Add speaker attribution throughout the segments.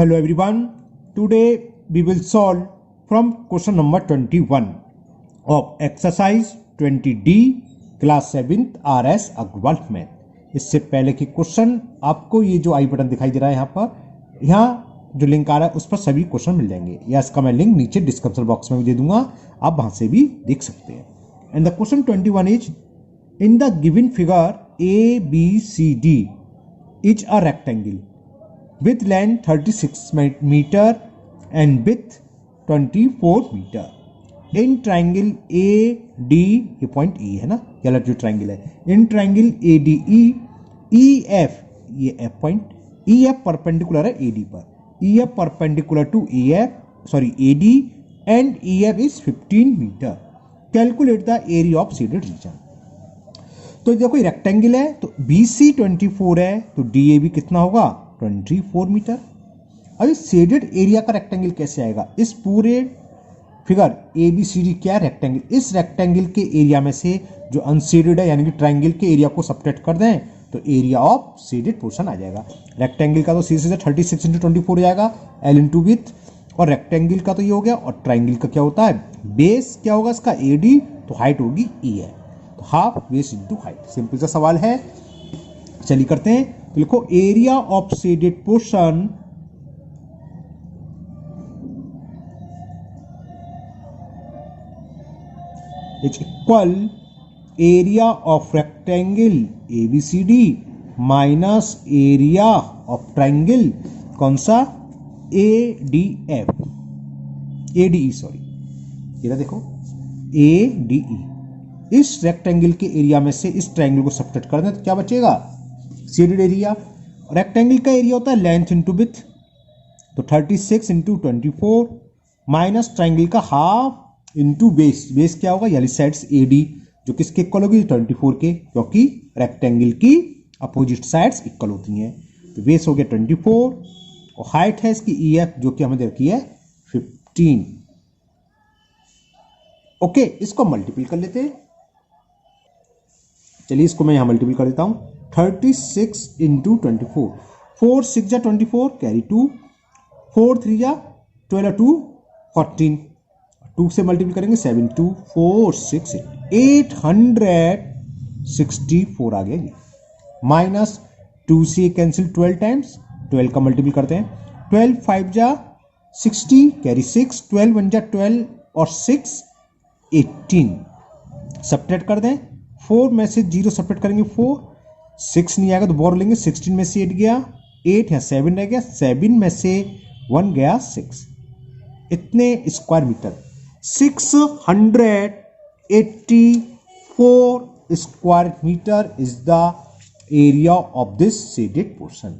Speaker 1: Hello everyone. Today we will solve from question number 21 of exercise 20D class 7th RS Aggarwal math. इससे पहले के question आपको ये जो आई बटन दिखाई दे रहा है यहाँ जो लिंक आ रहा है उस पर सभी क्वेश्चन मिल जाएंगे या इसका मैं लिंक नीचे डिस्क्रिप्शन बॉक्स में भी दे दूंगा, आप वहां से भी देख सकते हैं। And the question 21 is in the given figure ABCD is a rectangle with length 36 meter and width 24 meter in triangle AD, ये पॉइंट E है ना, ये जो ट्राइंगल है, इन ट्राइंगल ADE EF, ये F पॉइंट, EF परपेंडिकुलर है AD पर, EF perpendicular to AD and EF is 15 meter. Calculate the area of shaded region. तो देखो ये रेक्टेंगल है तो BC 24 है तो DAB कितना होगा 24 मीटर। अब शेडेड एरिया का रेक्टेंगल कैसे आएगा, इस पूरे फिगर ABCD क्या रेक्टेंगल, इस रेक्टेंगल के एरिया में से जो अनशेडेड है यानी कि ट्राइंगल के एरिया को सब्ट्रैक्ट कर दें तो एरिया ऑफ शेडेड पोर्शन आ जाएगा। रेक्टेंगल का तो सीधे 36 इंटू 24 हो जाएगा L इंटू विथ, और रेक्टेंगल का तो ये हो गया, और ट्राइंगल का क्या होता है बेस क्या होगा इसका AD, तो हाइट होगी E है, तो half base into height. Simple सा सवाल है, चलिए करते हैं। तो लिखो area of shaded portion is equal area of rectangle ABCD minus area of triangle कौन सा ADE, सॉरी ये देखो ADE। इस रेक्टेंगल के एरिया में से इस ट्राइंगल को सब्ट्रैक्ट कर दें तो क्या बचेगा शेडेड एरिया। रेक्टेंगल का एरिया होता है लेंथ इंटू विड्थ, तो 36 इंटू 24 माइनस ट्राइंगल का हाफ इंटू बेस, बेस क्या होगा यानी साइड्स AD जो किसके इक्वल होगी 24 के, क्योंकि रेक्टेंगल की अपोजिट साइड्स इक्वल होती हैं। तो बेस हो गया 24 और हाइट है इसकी EF जो कि हमें दे रखी है 15। ओके, इसको मल्टीपल कर लेते हैं। चलिए इसको मैं यहां मल्टीपल कर देता हूं, 36 इंटू 24, 4 6 जा 24 कैरी 2, 4 3 जा 12 2 14, 2 से मल्टीपल करेंगे 7 2 4 6 864 आ गया, माइनस 2 से कैंसिल 12 टाइम्स, 12 का मल्टीपल करते हैं, 12 5 जा 60 कैरी 6, 12 1 जा 12 और 6 18, सब्ट्रैक्ट कर दें, 4 में से 0 सब्ट्रैक्ट करेंगे 4, 6 नहीं आएगा तो बोर लेंगे, 16 में से 8 गया 8 या 7 रह गया, 7 में से 1 गया 6, इतने square metre 684 square metre is the area of this shaded portion.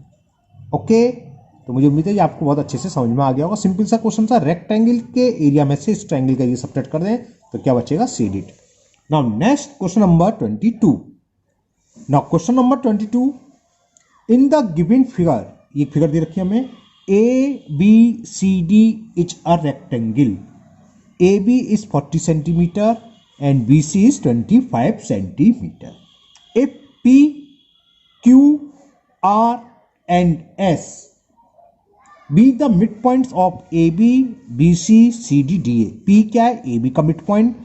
Speaker 1: Okay, तो मुझे उम्मीद है ये आपको बहुत अच्छे से समझ में आ गया होगा। सिंपल सा क्वेश्चन था, रेक्टेंगल के एरिया में से इस ट्राइंगल का एरिया सब्ट्रैक्ट कर दें तो क्या बचेगा shaded. Now next question number 22। Now question number 22, in the given figure, ये फिगर दे रखी है हमें, ABCD is a rectangle, AB is 40 centimeter and BC is 25 centimeter. If P, Q, R and S be the midpoints of AB, BC, CD, DA. P क्या है AB का midpoint,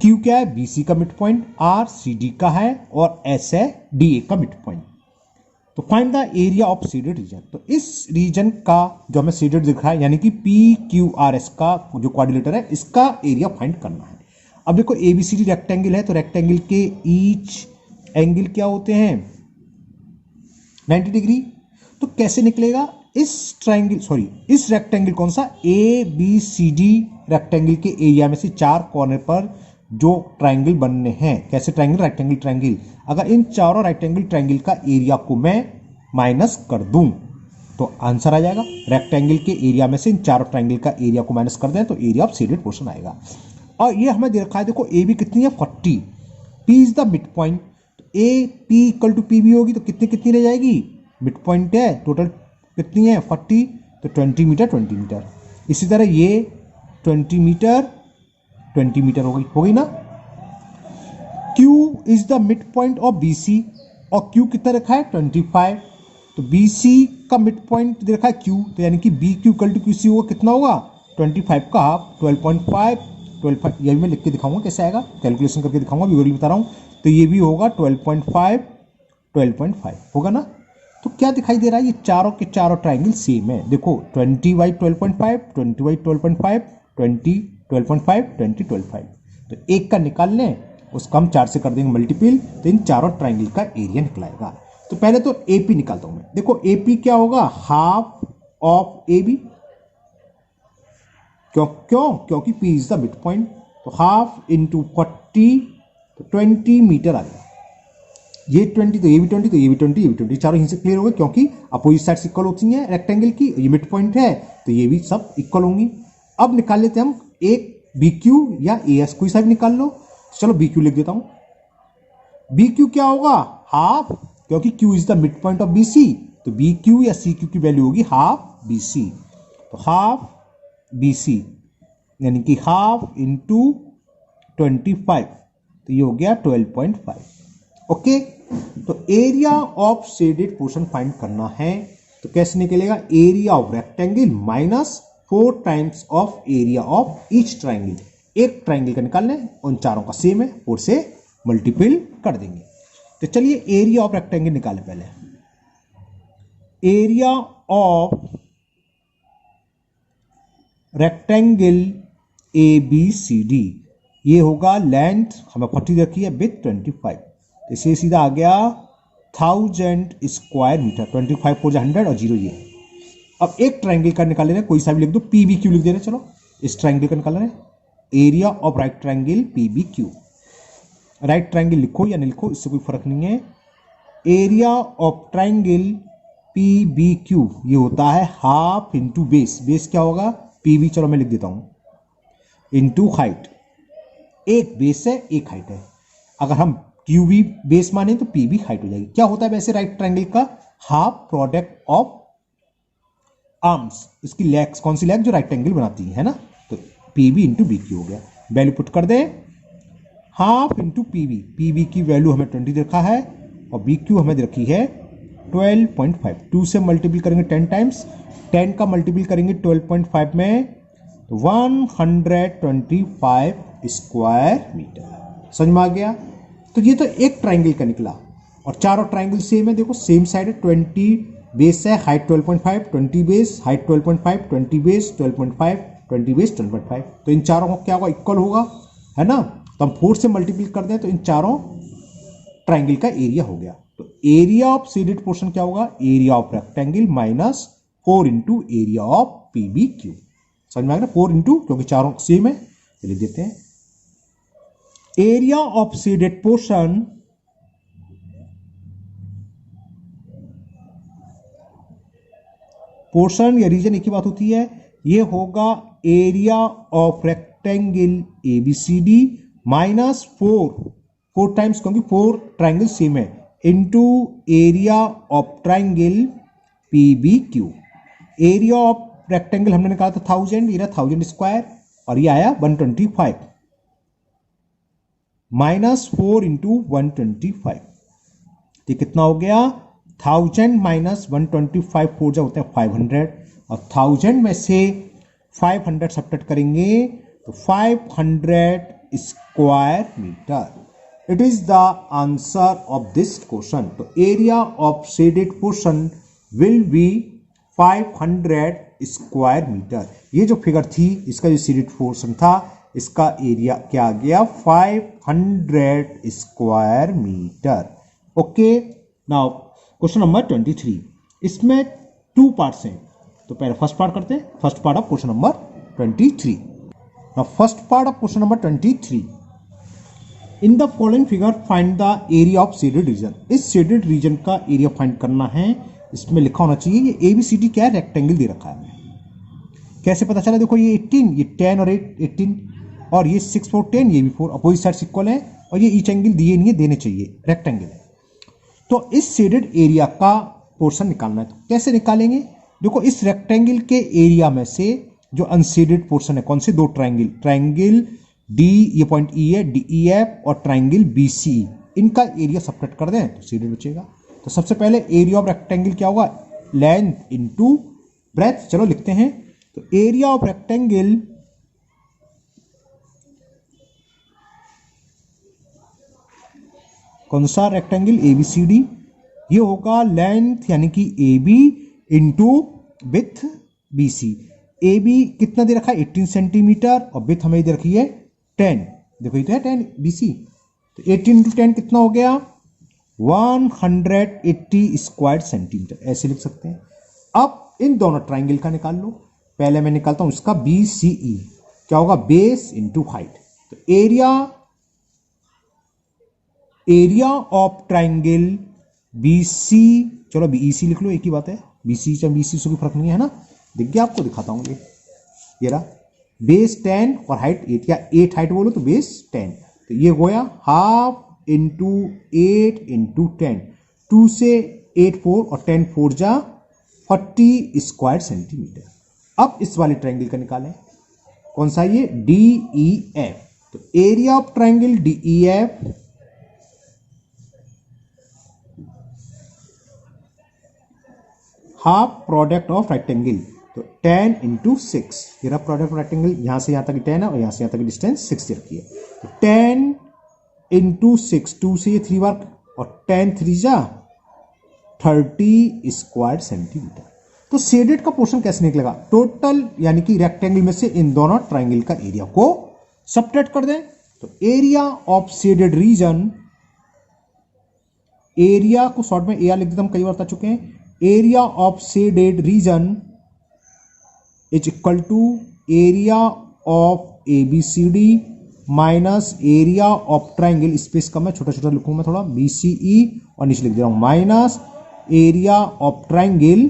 Speaker 1: Q क्या है BC का midpoint, R CD का है और S है DA का मिडपॉइंट। तो find the area of shaded region. तो इस रीजन का जो हमें शेडेड दिख रहा है यानी कि PQRS का जो कोऑर्डिनेटर है इसका एरिया फाइंड करना है। अब देखो ABCD रेक्टेंगल है तो रेक्टेंगल के ईच एंगल क्या होते हैं 90 डिग्री। तो कैसे निकलेगा, इस रेक्टेंगल कौन सा ABCD रेक्टेंगल के एरिया में से 4 कॉर्नर पर जो ट्राइंगल बनने हैं, कैसे ट्राइंगल रेक्टेंगल, अगर इन चारों रेक्टेंगल ट्राइंगल का एरिया को मैं माइनस कर दूं तो आंसर आ जाएगा। रेक्टेंगल के एरिया में से इन चारों ट्राइंगल का एरिया को माइनस कर दें तो एरिया ऑफ शेडेड पोर्शन आएगा। और ये हमें दे रखा है, देखो AB कितनी है 40, P is the mid point, तो AP इक्वल टू PB होगी तो कितनी रह जाएगी, मिड पॉइंट है, टोटल कितनी है 40, तो 20 मीटर। इसी तरह ये 20 मीटर हो गई ना। Q is the mid point of BC और Q कितना रखा है 25, तो बी सी का मिड पॉइंट दे रखा है क्यू, तो यानी कि B Q equal to Q C होगा कितना होगा 25 का हाफ 12.5 12.5, ये भी मैं लिख के दिखाऊंगा कैसे आएगा, कैलकुलेशन करके दिखाऊंगा, वीडियो बता रहा हूँ। तो ये भी होगा 12.5 होगा ना। तो क्या दिखाई दे रहा है, ये चारों के चारों ट्राइंगल सेम है। देखो 20 बाई 12.5 20 बाई 12.5 20 12.5 20 12.5, तो एक का निकाल लें, उसका हम 4 से कर देंगे मल्टीपल, तो इन चारों ट्राइंगल का एरिया निकलाएगा। तो पहले तो एपी निकालता हूं मैं। देखो एपी क्या होगा, हाफ ऑफ ए बी। क्योंकि P is the mid point, तो हाफ इंटू 40 तो 20 मीटर आ गया। ये 20 तो ये भी 20 तो ये भी 20 ये भी 20, चारों यहीं से क्लियर हो गए, क्योंकि अपोजिट साइड्स इक्वल होती हैं रेक्टेंगल की, ये मिड पॉइंट है तो ये भी सब इक्वल होंगी। अब निकाल लेते हैं हम एक बी क्यू या ए एस, कोई सा भी निकाल लो। चलो बी क्यू लिख देता हूं। बी क्यू क्या होगा, हाफ, क्योंकि Q is the mid point of B C, तो बी क्यू या सी क्यू की वैल्यू होगी हाफ बी सी। तो हाफ बी सी यानी कि हाफ इंटू 25, तो ये हो गया 12.5। ओके, तो area of shaded portion find करना है, तो कैसे निकलेगा, area of rectangle minus 4 times of area of each triangle. एक ट्राइंगल का निकालना है, उन चारों का सेम है, 4 से मल्टीपल कर देंगे। तो चलिए एरिया ऑफ रेक्टेंगल निकालें पहले। Area of rectangle A B C D, ये होगा लेंथ हमें 40 रखी है विथ 25, इसे सीधा आ गया 1000 स्क्वायर मीटर। 25 4 100 और 0 ये। अब एक ट्राइंगल का निकाल लेना, कोई सा भी लिख दो, पी बी क्यू लिख देना। चलो इस ट्राइंगल का निकाल लेना, area of right triangle P B Q. Right triangle लिखो या नहीं लिखो इससे कोई फर्क नहीं है। Area of triangle P B Q ये होता है हाफ इंटू बेस। बेस क्या होगा, पी बी, चलो मैं लिख देता हूं, इंटू हाइट। एक बेस है एक हाइट है, अगर हम क्यू बी बेस माने तो पी बी हाइट हो जाएगी। क्या होता है वैसे राइट ट्राइंगल का, हाफ प्रोडक्ट ऑफ आर्म्स, इसकी लेग्स, कौन सी लेग जो राइट एंगल बनाती है ना। तो P B into B Q हो गया। वैल्यू पुट कर दे, half into P B. P B की वैल्यू हमें 20 रखा है और बी क्यू हमें रखी है 12.5। 2 से मल्टीपल करेंगे 10 टाइम्स, 10 का मल्टीपल करेंगे 12.5 में, तो 125 स्क्वायर मीटर। समझ में आ गया। तो ये तो एक ट्राइंगल का निकला और चारों ट्राइंगल सेम है। देखो सेम साइड है, 20 बेस है, height 12.5, 20 base, height 12.5, 20 base, 12.5, 20 base, 12.5। तो इन चारों का क्या होगा, इक्वल होगा, है ना। तो हम 4 से मल्टीपल कर दें तो इन चारों ट्राइंगल का एरिया हो गया। तो एरिया ऑफ शेडेड पोर्शन क्या होगा, area of rectangle minus 4 into area of P B Q. समझ में आ गया, 4 इंटू, क्योंकि चारों सेम है, लिख देते हैं। एरिया ऑफ शेडेड पोर्शन या रीजन एक ही बात होती है, ये होगा area of rectangle A B C D minus 4 times, क्योंकि 4 ट्राइंगल सेम है, into area of triangle P B Q. Area of rectangle हमने निकाला था 1000, ये रहा 1000 स्क्वायर और ये आया 125 माइनस 4 इंटू 125, ये कितना हो गया 1000 माइनस 125, 4 जो होते हैं 500 और 1000 में से 500 सब्ट्रैक्ट करेंगे तो 500 square metre. It is the answer of this question. तो area of shaded portion will be 500 square metre. ये जो फिगर थी इसका जो शेडेड पोर्शन था इसका एरिया क्या आ गया 500 square metre. Okay, now question number 23, इसमें 2 पार्ट्स हैं। तो पहले फर्स्ट पार्ट करते हैं, first part of question number 23। Now first part of question number 23, in the following figure find the area of shaded reason. इस शेडेड रीजन का area find करना है। इसमें लिखा होना चाहिए ये एबीसीडी क्या है, रेक्टेंगल दे रखा है। कैसे पता चला, देखो ये 18, ये 10 और 18 और ये 6 4 10, ये भी 4, अपोजिट साइड्स इक्वल है और ये ईच एंगल दिए नहीं है, देने चाहिए, रेक्टेंगल है। तो इस शेडेड एरिया का पोर्शन निकालना है। तो कैसे निकालेंगे, देखो इस रेक्टेंगल के एरिया में से जो अनशेडेड पोर्शन है, कौन से 2 ट्राइंगल, ट्राइंगल डी, ये पॉइंट ई है, डी ई एफ और ट्राइंगल बी सी, इनका एरिया सब्ट्रैक्ट कर दें तो शेडेड बचेगा। तो सबसे पहले एरिया ऑफ रेक्टेंगल क्या होगा, लेंथ इनटू ब्रेथ। चलो लिखते हैं, तो एरिया ऑफ रेक्टेंगल कौन सा रेक्टेंगल, ABCD, ये होगा लेंथ यानी कि AB into with BC। AB कितना दे रखा है 18 सेंटीमीटर और विथ हमें दे रखी है 10, देखो ये तो है 10 BC, तो 18 इंटू 10 कितना हो गया 180 स्क्वायर सेंटीमीटर, ऐसे लिख सकते हैं। अब इन दोनों ट्राइंगल का निकाल लो। पहले मैं निकालता हूं इसका BCE, क्या होगा बेस इंटू हाइट। तो एरिया ऑफ ट्राइंगल BC, चलो BEC लिख लो, एक ही बात है, BC चाहे BC से कोई फर्क नहीं है ना, दिख गया आपको, दिखाता हूं ये रहा बेस 10 और हाइट 8, या 8 हाइट बोलो तो बेस 10, तो ये होया हाफ इंटू 8 इंटू 10, 2 से 8 4 और 10 4 जा 40 स्क्वायर सेंटीमीटर। अब इस वाले ट्राइंगल का निकालें, कौन सा ये DEF। तो area of triangle DEF half product of rectangle, तो 10 इंटू 6, ये रहा प्रोडक्ट ऑफ रेक्टेंगल, यहां से यहां तक 10 है और यहां से यहां तक डिस्टेंस 6 दे रखी है, तो 10 इंटू 6, 2 से ये 3 बार और 10 3 जा 30 स्क्वायर सेंटीमीटर। तो शेडेड का पोर्शन कैसे निकलेगा, टोटल यानी कि रेक्टेंगल में से इन दोनों ट्राइंगल का एरिया को सबट्रैक्ट कर दें। तो area of shaded region, area को शॉर्ट में एरिया लिख देता हूं, कई बार बता चुके हैं, area of shaded region is equal to area of ABCD minus area of triangle, space का मैं छोटा छोटा लिखूंगा मैं थोड़ा, BCE और नीचे लिख दे रहा हूं minus area of triangle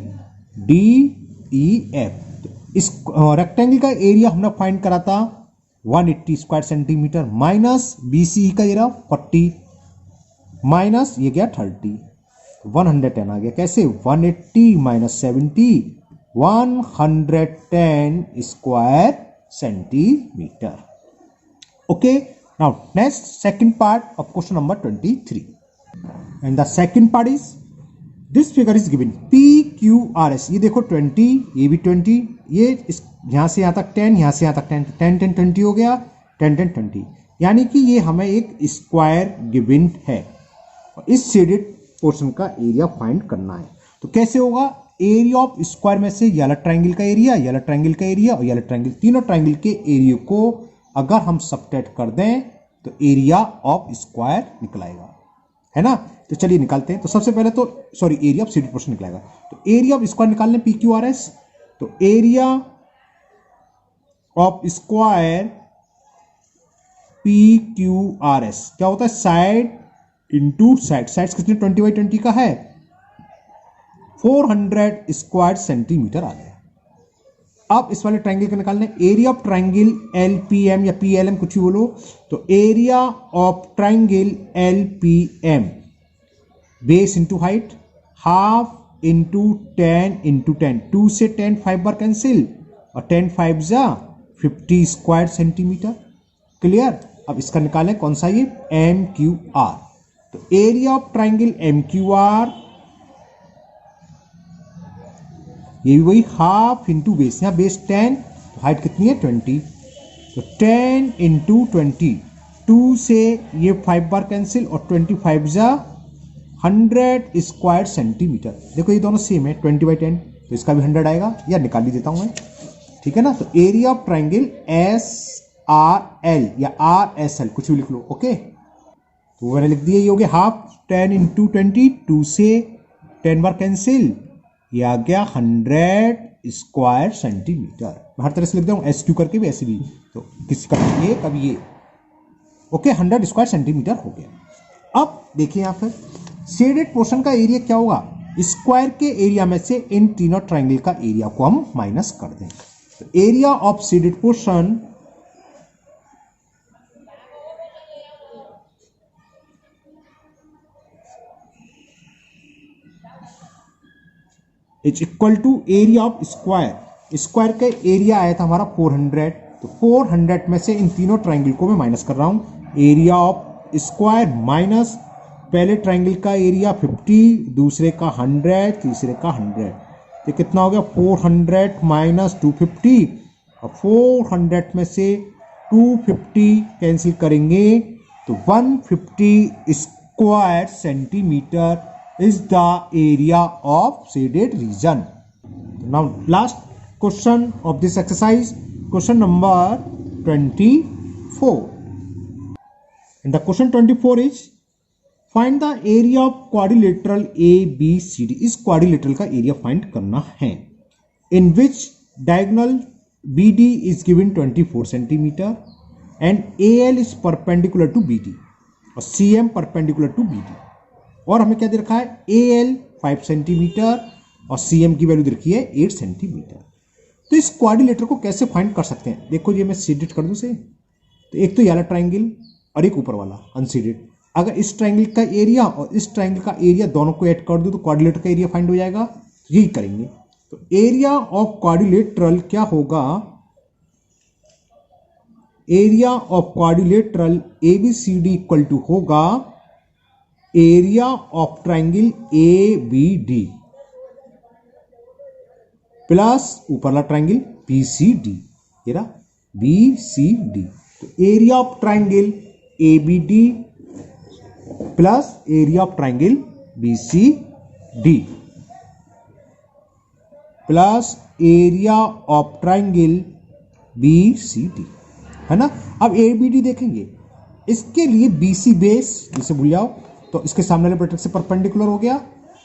Speaker 1: DEF। तो इस रेक्टेंगल का एरिया हमने फाइंड करा था 180 स्क्वायर सेंटीमीटर, माइनस BCE का ये रहा 40, माइनस ये गया 30, 110 आ गया, कैसे 180 minus 70, 110 square centimetre. Okay, now next second part of question number 23, and the second part is this figure is given PQRS। ये देखो 20, ये भी 20, ये यहां से यहां तक 10, यहां से यहां तक 10, 10 10 20 हो गया, 10 10 20, यानी कि ये हमें एक स्क्वायर गिवन है और इस शेडेड पोर्शन का एरिया फाइंड करना है। तो कैसे होगा, एरिया ऑफ स्क्वायर में से येलो ट्राइंगल का एरिया, येलो ट्राइंगल का एरिया और येलो ट्राइंगल, तीनों ट्राइंगल के एरिया को अगर हम सबट्रैक्ट कर दें तो एरिया ऑफ स्क्वायर निकलाएगा, है ना। तो चलिए निकालते हैं। तो सबसे पहले तो sorry area of shaded portion निकलेगा, तो एरिया ऑफ स्क्वायर निकालने PQRS। तो एरिया ऑफ स्क्वायर PQRS क्या होता है, साइड इंटू साइड, साइड्स कितने 20/20 का है, 400 स्क्वायर सेंटीमीटर आ गया। अब इस वाले ट्राइंगल का निकालने, एरिया ऑफ ट्राइंगल LPM या PLM कुछ भी बोलो, तो area of triangle LPM base into height, half into 10 into 10, 2 से 10 5 बार कैंसिल और 10 5 जा 50 स्क्वायर सेंटीमीटर। क्लियर। अब इसका निकालें कौन सा, ये MQR। तो एरिया ऑफ ट्राइंगल MQR, ये भी वही हाफ इंटू बेस, यहां बेस 10, तो हाइट कितनी है 20, तो 10 इंटू 20, 2 से ये 5 बार कैंसिल और 25 जा 100 स्क्वायर सेंटीमीटर। देखो ये दोनों सेम है, 20/10, तो इसका भी 100 आएगा, या निकाल ही देता हूं मैं, ठीक है ना। तो एरिया ऑफ ट्राइंगल SRL या RSL कुछ भी लिख लो, ओके। तो मैंने लिख दिया, ये हो गया हाफ 10 इंटू 20, 2 से 10 बार कैंसिल, ये आ गया 100 स्क्वायर सेंटीमीटर। हर तरह से लिख दूँ SQ करके भी, ऐसे भी, तो किसी का ये कभी ये, ओके 100 स्क्वायर सेंटीमीटर हो गया। अब देखिए यहाँ पर शेडेड पोर्शन का एरिया क्या होगा, स्क्वायर के एरिया में से इन तीनों ट्राइंगल का एरिया को हम माइनस कर दें। तो area of shaded portion is equal to area of square, square का एरिया आया था हमारा 400, तो 400 में से इन तीनों ट्राइंगल को मैं माइनस कर रहा हूं, एरिया ऑफ स्क्वायर माइनस पहले ट्राइंगल का एरिया 50, दूसरे का 100, तीसरे का 100, तो कितना हो गया 400 माइनस 250, और 400 में से 250 कैंसिल करेंगे तो 150 square centimetre is the area of shaded reason. Now last question of this exercise, question number 24. And the question 24 is find the area of quadrilateral ABCD. इस quadrilateral का एरिया फाइंड करना है. In which diagonal BD is given 24 centimeter and AL is perpendicular to BD और CM perpendicular to BD. और हमें क्या दे रखा है, AL 5 सेंटीमीटर और CM की वैल्यू दे रखी है 8 सेंटीमीटर. तो इस क्वाड्रिलेटर को कैसे फाइंड कर सकते हैं? देखो ये मैं शेडेड कर दूं से, तो एक तो ये वाला ट्राइंगल और एक ऊपर वाला अनशेडेड. अगर इस ट्राइंगल का एरिया और इस ट्राइंगल का एरिया दोनों को ऐड कर दो तो क्वाड्रिलेटर का एरिया फाइंड हो जाएगा. तो यही करेंगे. तो एरिया ऑफ क्वाड्रिलेटरल क्या होगा, area of quadrilateral ABCD equal to होगा area of triangle ABD plus ऊपरला ट्राइंगल BCD. ये रहा BCD. तो area of triangle ABD plus area of triangle BCD plus area of triangle BCD, है ना. अब ABD देखेंगे, इसके लिए BC बेस जिसे भूल जाओ, तो इसके सामने वाले वर्टेक्स से परपेंडिकुलर हो गया,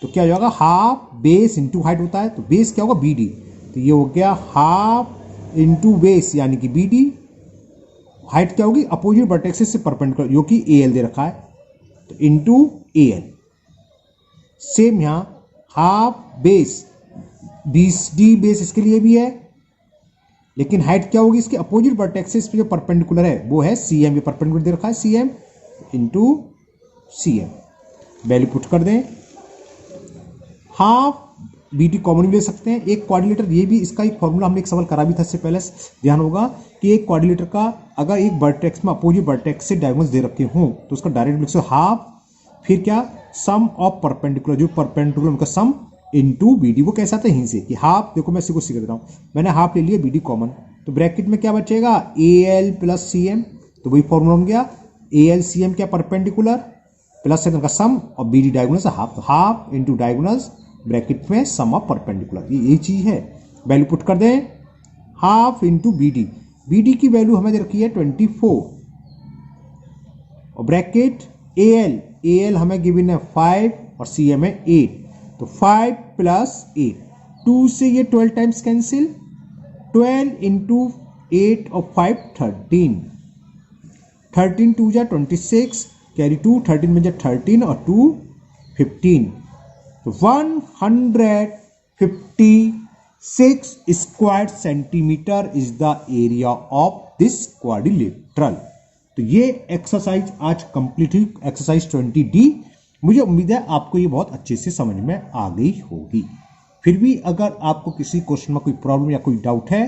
Speaker 1: तो क्या हो जाएगा हाफ बेस इंटू हाइट होता है, तो बेस क्या होगा BD, तो ये हो गया हाफ इंटू बेस यानी कि BD. हाइट क्या होगी, अपोजिट वर्टेक्सेस से परपेंडिकुलर जो कि AL दे रखा है, तो इंटू AL. सेम यहां हाफ बेस BD बेस इसके लिए भी है, लेकिन हाइट क्या होगी इसके अपोजिट वर्टेक्सेस पे जो परपेंडिकुलर है वो है CM. ये परपेंडिकुलर दे रखा है CM into CM. Value put कर दें, हाफ BD कॉमन भी ले सकते हैं. एक क्वाड्रिलेटर, ये भी इसका एक फॉर्मूला हमने एक सवाल करा भी था इससे पहले, ध्यान होगा कि एक क्वाड्रिलेटर का अगर एक वर्टेक्स में अपोजिट वर्टेक्स से डायगोनल्स दे रखे हों तो उसका डायरेक्ट लिख सकते हाफ, फिर क्या सम ऑफ परपेंडिकुलर, जो परपेंडिकुलर उनका सम इंटू BD. वो कैसा था यहीं से कि हाफ, देखो मैं इसी को सीख देता हूँ, मैंने हाफ ले लिया BD कॉमन, तो ब्रैकेट में क्या बचेगा AL प्लस CM, तो वही फॉर्मूला हो गया AL CM क्या परपेंडिकुलर प्लस सेकंड का सम और BD डायगोनल्स हाफ, तो हाफ इंटू डायगोनल्स ब्रैकेट में सम ऑफ परपेंडिकुलर. ये चीज है. वैल्यू पुट कर दें, हाफ इंटू BD की वैल्यू हमें दे रखी है 24 और ब्रैकेट AL हमें गिवन है 5 और CM है 8, तो 5 प्लस 8, 2 से ये 12 टाइम्स कैंसिल, 12 इंटू 8 और 5 13, 13 2 जा 26, कैरी 2, 13 में जा 13 और 2 15, तो 156 square centimetre is the area of this quadrilateral. तो ये एक्सरसाइज आज कंप्लीट हुई, एक्सरसाइज 20D. मुझे उम्मीद है आपको ये बहुत अच्छे से समझ में आ गई होगी. फिर भी अगर आपको किसी क्वेश्चन में कोई प्रॉब्लम या कोई डाउट है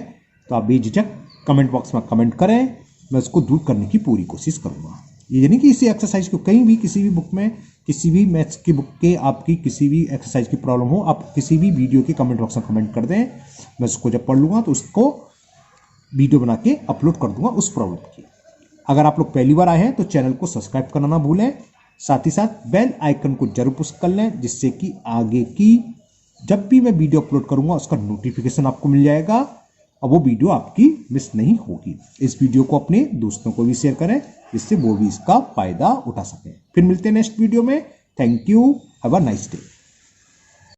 Speaker 1: तो आप बेझिझक कमेंट बॉक्स में कमेंट करें, मैं उसको दूर करने की पूरी कोशिश करूंगा. ये यानी कि इसी एक्सरसाइज को कहीं भी किसी भी बुक में, किसी भी मैथ्स की बुक के आपकी किसी भी एक्सरसाइज की प्रॉब्लम हो, आप किसी भी वीडियो के कमेंट बॉक्स में कमेंट कर दें. मैं उसको जब पढ़ लूँगा तो उसको वीडियो बना के अपलोड कर दूंगा उस प्रॉब्लम की. अगर आप लोग पहली बार आए हैं तो चैनल को सब्सक्राइब करना ना भूलें, साथ ही साथ बेल आइकन को जरूर पुश कर लें, जिससे कि आगे की जब भी मैं वीडियो अपलोड करूंगा उसका नोटिफिकेशन आपको मिल जाएगा और वो वीडियो आपकी मिस नहीं होगी. इस वीडियो को अपने दोस्तों को भी शेयर करें जिससे वो भी इसका फायदा उठा सकें. फिर मिलते हैं नेक्स्ट वीडियो में. Thank you, have a nice day.